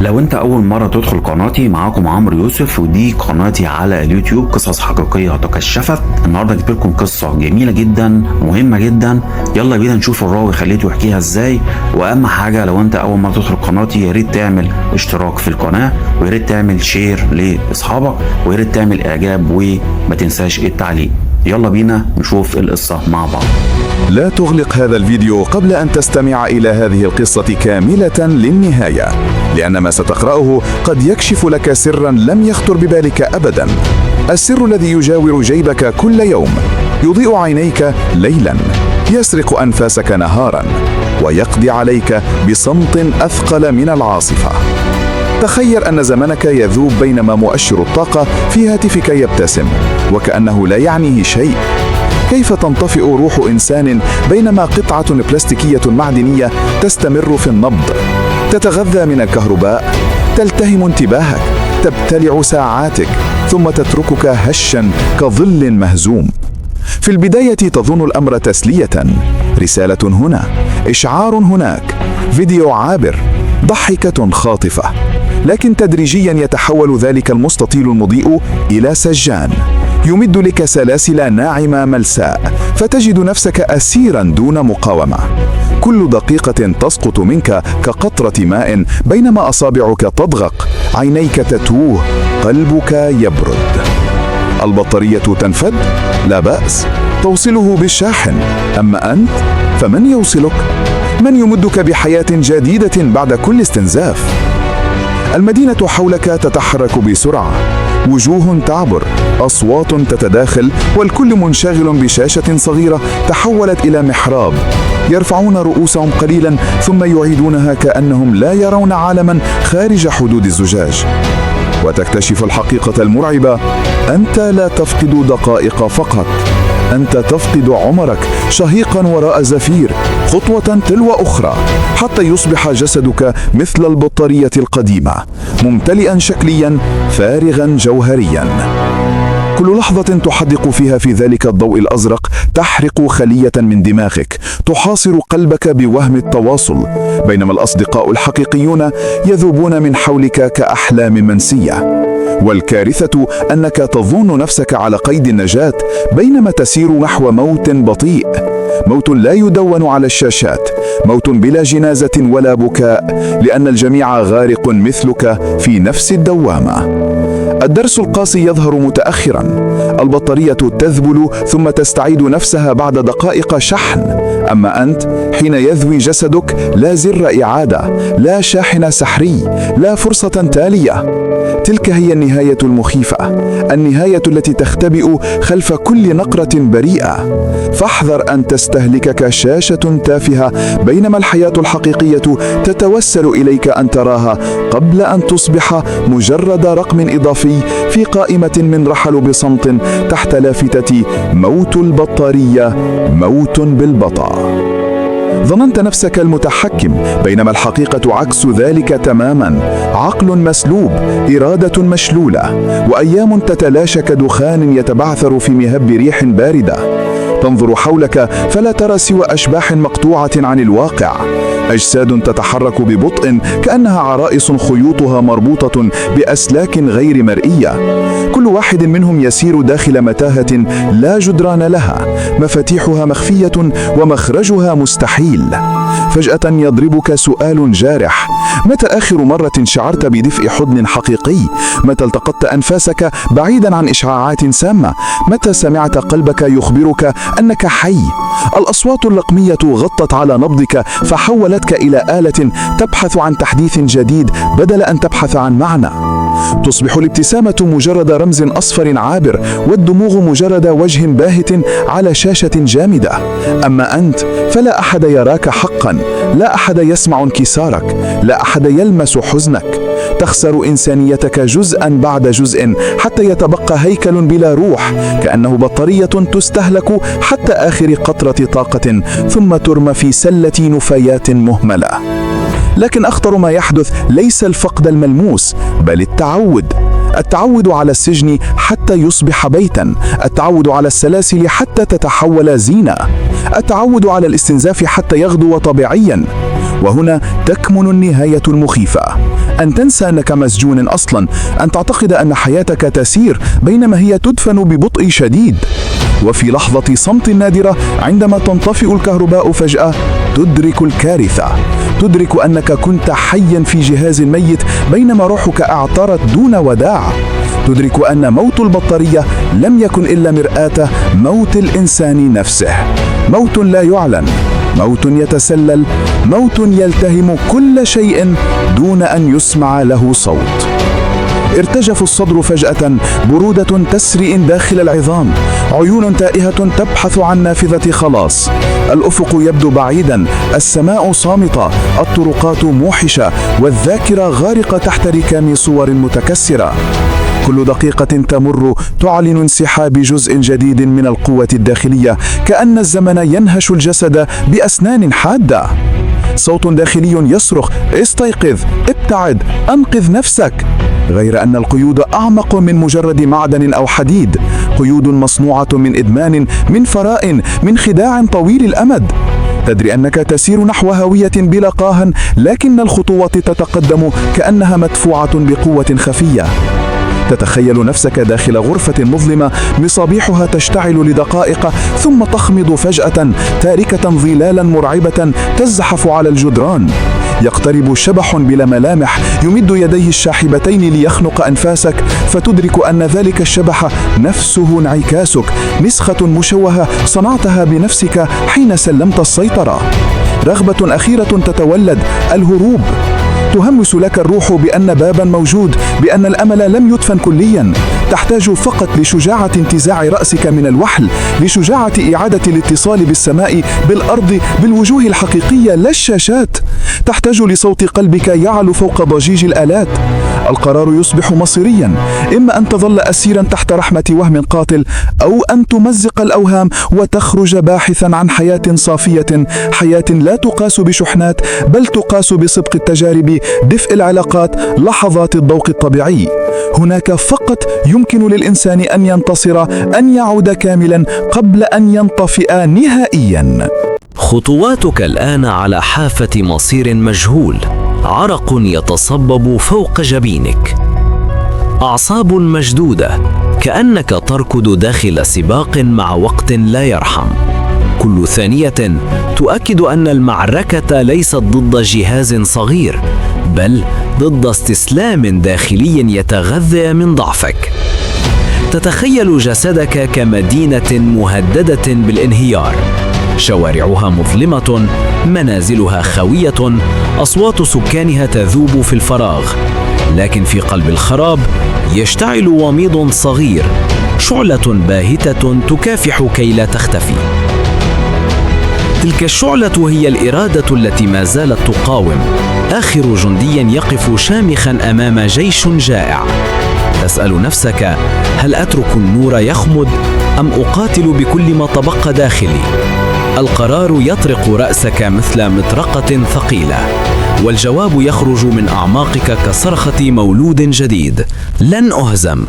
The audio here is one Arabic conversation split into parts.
لو انت اول مرة تدخل قناتي، معاكم عمرو يوسف، ودي قناتي على اليوتيوب قصص حقيقية تكشفت. النهاردة جبت لكم قصة جميلة جدا مهمة جدا. يلا بينا نشوف الراوي خليته يحكيها ازاي. واهم حاجة، لو انت اول مرة تدخل قناتي يا ريت تعمل اشتراك في القناة، ويا ريت تعمل شير لاصحابك، ويا ريت تعمل اعجاب، وما تنساش التعليق. يلا بينا نشوف القصة مع بعض. لا تغلق هذا الفيديو قبل أن تستمع إلى هذه القصة كاملة للنهاية، لأن ما ستقرأه قد يكشف لك سرا لم يخطر ببالك أبدا. السر الذي يجاور جيبك كل يوم، يضيء عينيك ليلا، يسرق أنفاسك نهارا، ويقضي عليك بصمت أثقل من العاصفة. تخيل أن زمنك يذوب بينما مؤشر الطاقة في هاتفك يبتسم وكأنه لا يعنيه شيء. كيف تنطفئ روح إنسان بينما قطعة بلاستيكية معدنية تستمر في النبض، تتغذى من الكهرباء، تلتهم انتباهك، تبتلع ساعاتك، ثم تتركك هشا كظل مهزوم. في البداية تظن الأمر تسلية، رسالة هنا، إشعار هناك، فيديو عابر، ضحكة خاطفة. لكن تدريجيا يتحول ذلك المستطيل المضيء إلى سجان يمد لك سلاسل ناعمة ملساء، فتجد نفسك أسيرا دون مقاومة. كل دقيقة تسقط منك كقطرة ماء بينما أصابعك تضغط، عينيك تتوه، قلبك يبرد. البطارية تنفد؟ لا بأس، توصله بالشاحن. أما أنت فمن يوصلك؟ من يمدك بحياة جديدة بعد كل استنزاف؟ المدينة حولك تتحرك بسرعة، وجوه تعبر، أصوات تتداخل، والكل منشغل بشاشة صغيرة تحولت إلى محراب. يرفعون رؤوسهم قليلا ثم يعيدونها كأنهم لا يرون عالما خارج حدود الزجاج. وتكتشف الحقيقة المرعبة، أنت لا تفقد دقائق فقط، أنت تفقد عمرك شهيقا وراء زفير، خطوة تلو أخرى، حتى يصبح جسدك مثل البطارية القديمة، ممتلئا شكليا، فارغا جوهريا. كل لحظة تحدق فيها في ذلك الضوء الأزرق تحرق خلية من دماغك، تحاصر قلبك بوهم التواصل، بينما الأصدقاء الحقيقيون يذوبون من حولك كأحلام منسية. والكارثة أنك تظن نفسك على قيد النجاة بينما تسير نحو موت بطيء، موت لا يدون على الشاشات، موت بلا جنازة ولا بكاء، لأن الجميع غارق مثلك في نفس الدوامة. الدرس القاسي يظهر متأخرا، البطارية تذبل ثم تستعيد نفسها بعد دقائق شحن. أما أنت حين يذوي جسدك، لا زر إعادة، لا شاحن سحري، لا فرصة تالية. تلك هي النهاية المخيفة، النهاية التي تختبئ خلف كل نقرة بريئة. فاحذر أن تستهلكك شاشة تافهة بينما الحياة الحقيقية تتوسل إليك أن تراها قبل أن تصبح مجرد رقم إضافي في قائمة من رحل بصمت تحت لافتة موت البطارية، موت بالبطا. ظننت نفسك المتحكم بينما الحقيقة عكس ذلك تماما، عقل مسلوب، إرادة مشلولة، وأيام تتلاشى كدخان يتبعثر في مهب ريح باردة. تنظر حولك فلا ترى سوى أشباح مقطوعة عن الواقع، أجساد تتحرك ببطء كأنها عرائس خيوطها مربوطة بأسلاك غير مرئية. كل واحد منهم يسير داخل متاهة لا جدران لها، مفاتيحها مخفية ومخرجها مستحيل. فجأة يضربك سؤال جارح: متى آخر مرة شعرت بدفء حضن حقيقي؟ متى التقطت أنفاسك بعيدا عن إشعاعات سامة؟ متى سمعت قلبك يخبرك أنك حي؟ الأصوات اللقمية غطت على نبضك فحولتك إلى آلة تبحث عن تحديث جديد بدل أن تبحث عن معنى. تصبح الابتسامة مجرد رمز أصفر عابر، والدموع مجرد وجه باهت على شاشة جامدة. أما أنت فلا أحد يراك حقا، لا أحد يسمع انكسارك، لا أحد يلمس حزنك. تخسر إنسانيتك جزءا بعد جزء حتى يتبقى هيكل بلا روح، كأنه بطارية تستهلك حتى آخر قطرة طاقة ثم ترمى في سلة نفايات مهملة. لكن أخطر ما يحدث ليس الفقد الملموس، بل التعود على السجن حتى يصبح بيتا، التعود على السلاسل حتى تتحول زينة، التعود على الاستنزاف حتى يغدو طبيعيا. وهنا تكمن النهاية المخيفة. أن تنسى أنك مسجون أصلا، أن تعتقد أن حياتك تسير بينما هي تدفن ببطء شديد. وفي لحظة صمت نادرة عندما تنطفئ الكهرباء فجأة تدرك الكارثة، تدرك أنك كنت حيا في جهاز ميت بينما روحك اعترت دون وداع. تدرك أن موت البطارية لم يكن إلا مرآة موت الإنسان نفسه، موت لا يعلن، موت يتسلل، موت يلتهم كل شيء دون أن يسمع له صوت. ارتجف الصدر فجأة، برودة تسري داخل العظام، عيون تائهة تبحث عن نافذة خلاص. الأفق يبدو بعيدا، السماء صامتة، الطرقات موحشة، والذاكرة غارقة تحت ركام صور متكسرة. كل دقيقة تمر تعلن انسحاب جزء جديد من القوة الداخلية، كأن الزمن ينهش الجسد بأسنان حادة. صوت داخلي يصرخ: استيقظ، ابتعد، أنقذ نفسك. غير أن القيود أعمق من مجرد معدن أو حديد، قيود مصنوعة من إدمان، من فراء، من خداع طويل الأمد. تدري أنك تسير نحو هوية بلا قاهن، لكن الخطوات تتقدم كأنها مدفوعة بقوة خفية. تتخيل نفسك داخل غرفة مظلمة، مصابيحها تشتعل لدقائق ثم تخمد فجأة، تاركة ظلالا مرعبة تزحف على الجدران. يقترب شبح بلا ملامح، يمد يديه الشاحبتين ليخنق أنفاسك، فتدرك أن ذلك الشبح نفسه انعكاسك، نسخة مشوهة صنعتها بنفسك حين سلمت السيطرة. رغبة أخيرة تتولد: الهروب. تهمس لك الروح بأن بابا موجود، بأن الأمل لم يدفن كليا. تحتاج فقط لشجاعة انتزاع رأسك من الوحل، لشجاعة إعادة الاتصال بالسماء، بالأرض، بالوجوه الحقيقية لا الشاشات. تحتاج لصوت قلبك يعلو فوق ضجيج الآلات. القرار يصبح مصيريا، إما أن تظل أسيرا تحت رحمة وهم قاتل، أو أن تمزق الأوهام وتخرج باحثا عن حياة صافية، حياة لا تقاس بشحنات بل تقاس بصدق التجارب، دفء العلاقات، لحظات الذوق الطبيعي. هناك فقط يمكن للإنسان أن ينتصر، أن يعود كاملا قبل أن ينطفئ نهائيا. خطواتك الآن على حافة مصير مجهول، عرق يتصبب فوق جبينك، أعصاب مشدودة كأنك تركض داخل سباق مع وقت لا يرحم. كل ثانية تؤكد أن المعركة ليست ضد جهاز صغير، بل ضد استسلام داخلي يتغذى من ضعفك. تتخيل جسدك كمدينة مهددة بالانهيار، شوارعها مظلمة، منازلها خاوية، أصوات سكانها تذوب في الفراغ. لكن في قلب الخراب يشتعل وميض صغير، شعلة باهتة تكافح كي لا تختفي. تلك الشعلة هي الإرادة التي ما زالت تقاوم، آخر جندي يقف شامخا أمام جيش جائع. تسأل نفسك: هل أترك النور يخمد أم أقاتل بكل ما تبقى داخلي؟ القرار يطرق رأسك مثل مطرقة ثقيلة، والجواب يخرج من أعماقك كصرخة مولود جديد: لن أهزم.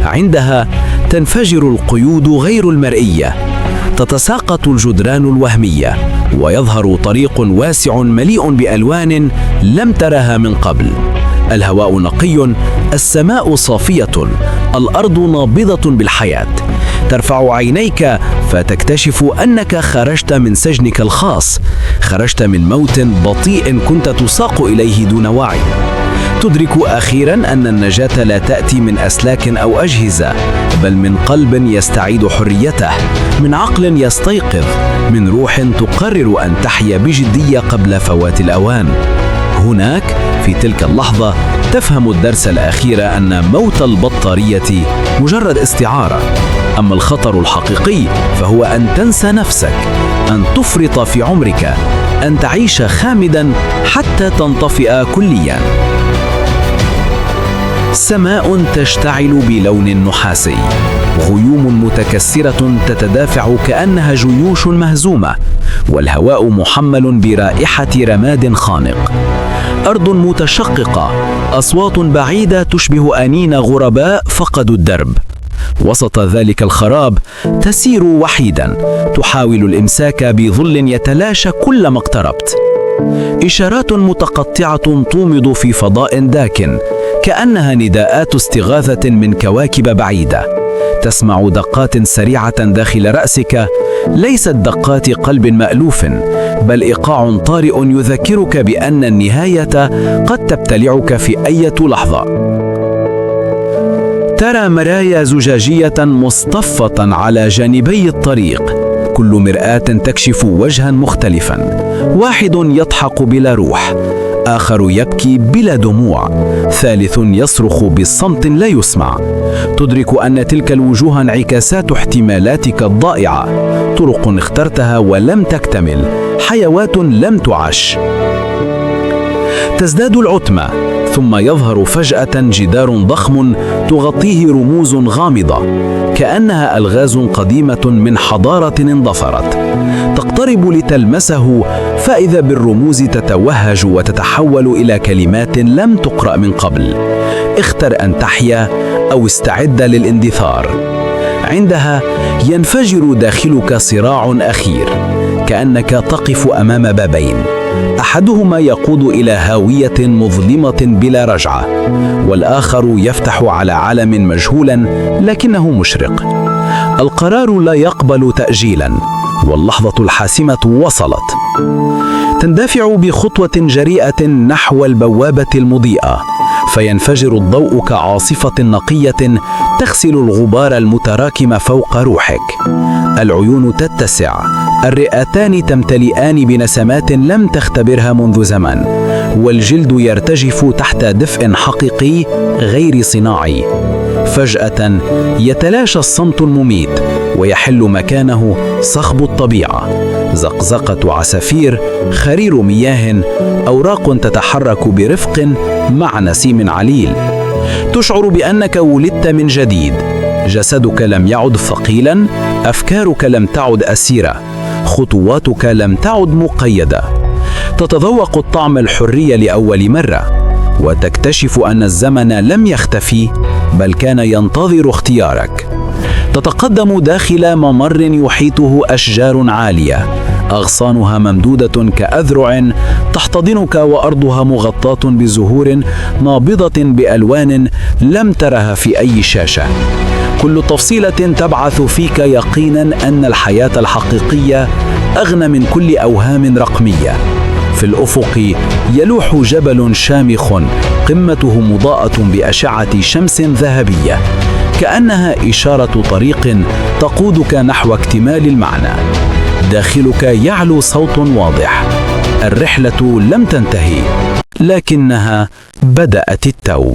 عندها تنفجر القيود غير المرئية، تتساقط الجدران الوهمية، ويظهر طريق واسع مليء بألوان لم ترها من قبل. الهواء نقي، السماء صافية، الأرض نابضة بالحياة. ترفع عينيك فتكتشف أنك خرجت من سجنك الخاص، خرجت من موت بطيء كنت تساق إليه دون وعي. تدرك أخيرا أن النجاة لا تأتي من أسلاك أو أجهزة، بل من قلب يستعيد حريته، من عقل يستيقظ، من روح تقرر أن تحيا بجدية قبل فوات الأوان. هناك في تلك اللحظة تفهم الدرس الأخير أن موت البطارية مجرد استعارة، أما الخطر الحقيقي فهو أن تنسى نفسك، أن تفرط في عمرك، أن تعيش خامدا حتى تنطفئ كليا. سماء تشتعل بلون نحاسي، غيوم متكسرة تتدافع كأنها جيوش مهزومة، والهواء محمل برائحة رماد خانق. أرض متشققة، أصوات بعيدة تشبه أنين غرباء فقدوا الدرب. وسط ذلك الخراب تسير وحيدا، تحاول الإمساك بظل يتلاشى كلما اقتربت. إشارات متقطعة تومض في فضاء داكن، كأنها نداءات استغاثة من كواكب بعيدة. تسمع دقات سريعة داخل رأسك، ليست دقات قلب مألوف، بل إيقاع طارئ يذكرك بأن النهاية قد تبتلعك في أي لحظة. ترى مرايا زجاجية مصطفة على جانبي الطريق، كل مرآة تكشف وجها مختلفا. واحد يضحك بلا روح، آخر يبكي بلا دموع، ثالث يصرخ بصمت لا يسمع. تدرك أن تلك الوجوه انعكاسات احتمالاتك الضائعة، طرق اخترتها ولم تكتمل، حيوات لم تعش. تزداد العتمة، ثم يظهر فجأة جدار ضخم تغطيه رموز غامضة، كأنها ألغاز قديمة من حضارة اندثرت. تقترب لتلمسه، فإذا بالرموز تتوهج وتتحول إلى كلمات لم تقرأ من قبل. اختر أن تحيا أو استعد للاندثار. عندها ينفجر داخلك صراع أخير، كأنك تقف أمام بابين، أحدهما يقود إلى هاوية مظلمة بلا رجعة، والآخر يفتح على عالم مجهولا لكنه مشرق. القرار لا يقبل تأجيلا، واللحظة الحاسمة وصلت. تندفع بخطوة جريئة نحو البوابة المضيئة، فينفجر الضوء كعاصفة نقية تغسل الغبار المتراكم فوق روحك. العيون تتسع، الرئتان تمتلئان بنسمات لم تختبرها منذ زمن، والجلد يرتجف تحت دفء حقيقي غير صناعي. فجأة يتلاشى الصمت المميت، ويحل مكانه صخب الطبيعة، زقزقة عصافير، خرير مياه، أوراق تتحرك برفق مع نسيم عليل. تشعر بأنك ولدت من جديد، جسدك لم يعد ثقيلا، أفكارك لم تعد أسيرة، خطواتك لم تعد مقيدة. تتذوق الطعم الحرية لأول مرة، وتكتشف أن الزمن لم يختفي، بل كان ينتظر اختيارك. تتقدم داخل ممر يحيطه أشجار عالية، أغصانها ممدودة كأذرع تحتضنك، وأرضها مغطاة بزهور نابضة بألوان لم ترها في أي شاشة. كل تفصيلة تبعث فيك يقينا أن الحياة الحقيقية أغنى من كل أوهام رقمية. في الأفق يلوح جبل شامخ، قمته مضاءة بأشعة شمس ذهبية، كأنها إشارة طريق تقودك نحو اكتمال المعنى. داخلك يعلو صوت واضح: الرحلة لم تنتهي، لكنها بدأت التو.